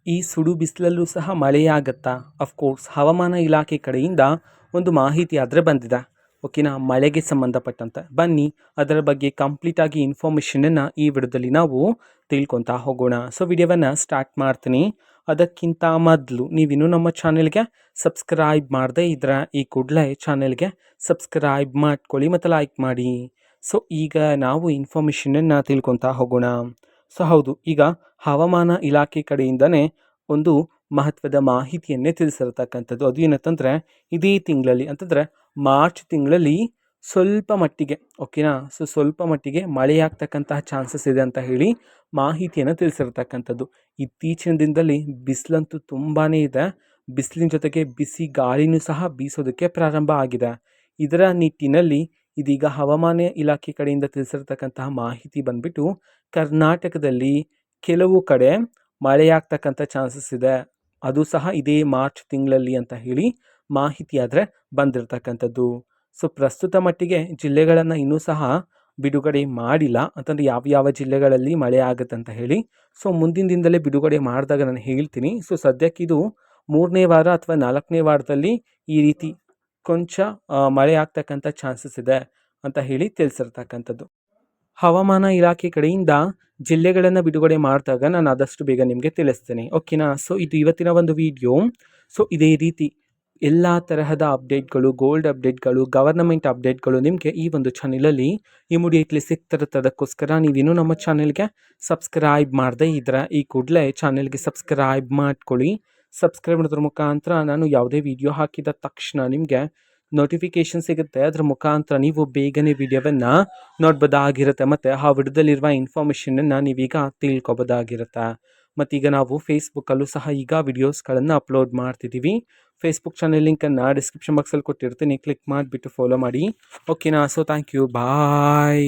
ಈ ಸುಡು ಬಿಸಿಲಲ್ಲೂ ಸಹ ಮಳೆಯಾಗತ್ತಾ? ಅಫ್ಕೋರ್ಸ್ ಹವಾಮಾನ ಇಲಾಖೆ ಕಡೆಯಿಂದ ಒಂದು ಮಾಹಿತಿ ಆದರೆ ಬಂದಿದೆ. ಓಕೆನಾ, ಮಳೆಗೆ ಸಂಬಂಧಪಟ್ಟಂತೆ ಬನ್ನಿ ಅದರ ಬಗ್ಗೆ ಕಂಪ್ಲೀಟಾಗಿ ಇನ್ಫಾರ್ಮೇಷನನ್ನು ಈ ವಿಡಿಯೋದಲ್ಲಿ ನಾವು ತಿಳ್ಕೊತಾ ಹೋಗೋಣ. ಸೊ ವಿಡಿಯೋವನ್ನು ಸ್ಟಾರ್ಟ್ ಮಾಡ್ತೀನಿ. ಅದಕ್ಕಿಂತ ಮೊದಲು ನೀವಿನ್ನೂ ನಮ್ಮ ಚಾನೆಲ್ಗೆ ಸಬ್ಸ್ಕ್ರೈಬ್ ಮಾಡದೇ ಇದ್ರೆ ಈ ಕೂಡಲೇ ಚಾನೆಲ್ಗೆ ಸಬ್ಸ್ಕ್ರೈಬ್ ಮಾಡ್ಕೊಳ್ಳಿ ಮತ್ತು ಲೈಕ್ ಮಾಡಿ. ಸೊ ಈಗ ನಾವು ಇನ್ಫಾರ್ಮೇಷನನ್ನು ತಿಳ್ಕೊತಾ ಹೋಗೋಣ. ಸೊ ಹೌದು, ಈಗ ಹವಾಮಾನ ಇಲಾಖೆ ಕಡೆಯಿಂದನೇ ಒಂದು ಮಹತ್ವದ ಮಾಹಿತಿಯನ್ನೇ ತಿಳಿಸಿರ್ತಕ್ಕಂಥದ್ದು. ಅದು ಏನಂತಂದರೆ, ಇದೇ ತಿಂಗಳಲ್ಲಿ ಅಂತಂದರೆ ಮಾರ್ಚ್ ತಿಂಗಳಲ್ಲಿ ಸ್ವಲ್ಪ ಮಟ್ಟಿಗೆ, ಓಕೆನಾ, ಸೊ ಸ್ವಲ್ಪ ಮಟ್ಟಿಗೆ ಮಳೆಯಾಗ್ತಕ್ಕಂತಹ ಚಾನ್ಸಸ್ ಇದೆ ಅಂತ ಹೇಳಿ ಮಾಹಿತಿಯನ್ನು ತಿಳಿಸಿರ್ತಕ್ಕಂಥದ್ದು. ಇತ್ತೀಚಿನ ದಿನದಲ್ಲಿ ಬಿಸಿಲಂತೂ ತುಂಬಾ ಇದೆ. ಬಿಸಿಲಿನ ಜೊತೆಗೆ ಬಿಸಿ ಗಾಳಿನೂ ಸಹ ಬೀಸೋದಕ್ಕೆ ಪ್ರಾರಂಭ ಆಗಿದೆ. ಇದರ ನಿಟ್ಟಿನಲ್ಲಿ ಇದೀಗ ಹವಾಮಾನ ಇಲಾಖೆ ಕಡೆಯಿಂದ ತಿಳಿಸಿರ್ತಕ್ಕಂತಹ ಮಾಹಿತಿ ಬಂದ್ಬಿಟ್ಟು, ಕರ್ನಾಟಕದಲ್ಲಿ ಕೆಲವು ಕಡೆ ಮಳೆಯಾಗ್ತಕ್ಕಂಥ ಚಾನ್ಸಸ್ ಇದೆ, ಅದು ಸಹ ಇದೇ ಮಾರ್ಚ್ ತಿಂಗಳಲ್ಲಿ ಅಂತ ಹೇಳಿ ಮಾಹಿತಿ ಆದರೆ ಬಂದಿರತಕ್ಕಂಥದ್ದು. ಸೊ ಪ್ರಸ್ತುತ ಮಟ್ಟಿಗೆ ಜಿಲ್ಲೆಗಳನ್ನು ಇನ್ನೂ ಸಹ ಬಿಡುಗಡೆ ಮಾಡಿಲ್ಲ, ಅಂತಂದರೆ ಯಾವ ಜಿಲ್ಲೆಗಳಲ್ಲಿ ಮಳೆ ಆಗುತ್ತೆ ಅಂತ ಹೇಳಿ. ಸೊ ಮುಂದಿನ ದಿನದಲ್ಲೇ ಬಿಡುಗಡೆ ಮಾಡಿದಾಗ ನಾನು ಹೇಳ್ತೀನಿ. ಸೊ ಸದ್ಯಕ್ಕಿದು 3ನೇ ವಾರ ಅಥವಾ 4ನೇ ವಾರದಲ್ಲಿ ಈ ರೀತಿ ಕೊಂಚ ಮಳೆ ಆಗ್ತಕ್ಕಂಥ ಚಾನ್ಸಸ್ ಇದೆ ಅಂತ ಹೇಳಿ ತಿಳಿಸಿರ್ತಕ್ಕಂಥದ್ದು. ಹವಾಮಾನ ಇಲಾಖೆ ಕಡೆಯಿಂದ ಜಿಲ್ಲೆಗಳನ್ನು ಬಿಡುಗಡೆ ಮಾಡಿದಾಗ ನಾನು ಆದಷ್ಟು ಬೇಗ ನಿಮಗೆ ತಿಳಿಸ್ತೇನೆ, ಓಕೆನಾ. ಸೊ ಇದು ಇವತ್ತಿನ ಒಂದು ವಿಡಿಯೋ. ಸೊ ಇದೇ ರೀತಿ ಎಲ್ಲ ತರಹದ ಅಪ್ಡೇಟ್ಗಳು, ಗೋಲ್ಡ್ ಅಪ್ಡೇಟ್ಗಳು, ಗವರ್ನಮೆಂಟ್ ಅಪ್ಡೇಟ್ಗಳು ನಿಮಗೆ ಈ ಒಂದು ಚಾನಲಲ್ಲಿ ಇಮಿಡಿಯೇಟ್ಲಿ ಸಿಗ್ತಿರುತ್ತದಕ್ಕೋಸ್ಕರ ನೀವಿನ್ನೂ ನಮ್ಮ ಚಾನೆಲ್ಗೆ ಸಬ್ಸ್ಕ್ರೈಬ್ ಮಾಡದೇ ಇದ್ರೆ ಈ ಕೂಡಲೇ ಚಾನೆಲ್ಗೆ ಸಬ್ಸ್ಕ್ರೈಬ್ ಮಾಡ್ಕೊಳ್ಳಿ. ಸಬ್ಸ್ಕ್ರೈಬ್ ಮಾಡೋದ್ರ ಮುಖಾಂತರ ನಾನು ಯಾವುದೇ ವಿಡಿಯೋ ಹಾಕಿದ ತಕ್ಷಣ ನಿಮಗೆ ನೋಟಿಫಿಕೇಶನ್ ಸಿಗುತ್ತೆ. ಅದರ ಮುಖಾಂತರ ನೀವು ಬೇಗನೆ ವಿಡಿಯೋವನ್ನು ನೋಡ್ಬೋದಾಗಿರುತ್ತೆ ಮತ್ತು ಆ ವಿಡಿಯೋದಲ್ಲಿರುವ ಇನ್ಫಾರ್ಮೇಷನನ್ನು ನೀವೀಗ ತಿಳ್ಕೊಬೋದಾಗಿರುತ್ತೆ. ಮತ್ತೀಗ ನಾವು ಫೇಸ್ಬುಕ್ಕಲ್ಲೂ ಸಹ ಈಗ ವಿಡಿಯೋಸ್ಗಳನ್ನು ಅಪ್ಲೋಡ್ ಮಾಡ್ತಿದ್ದೀವಿ. ಫೇಸ್ಬುಕ್ ಚಾನೆಲ್ ಲಿಂಕನ್ನು ಡಿಸ್ಕ್ರಿಪ್ಷನ್ ಬಾಕ್ಸಲ್ಲಿ ಕೊಟ್ಟಿರ್ತೀನಿ, ಕ್ಲಿಕ್ ಮಾಡಿಬಿಟ್ಟು ಫಾಲೋ ಮಾಡಿ, ಓಕೆನಾ. So thank you, bye.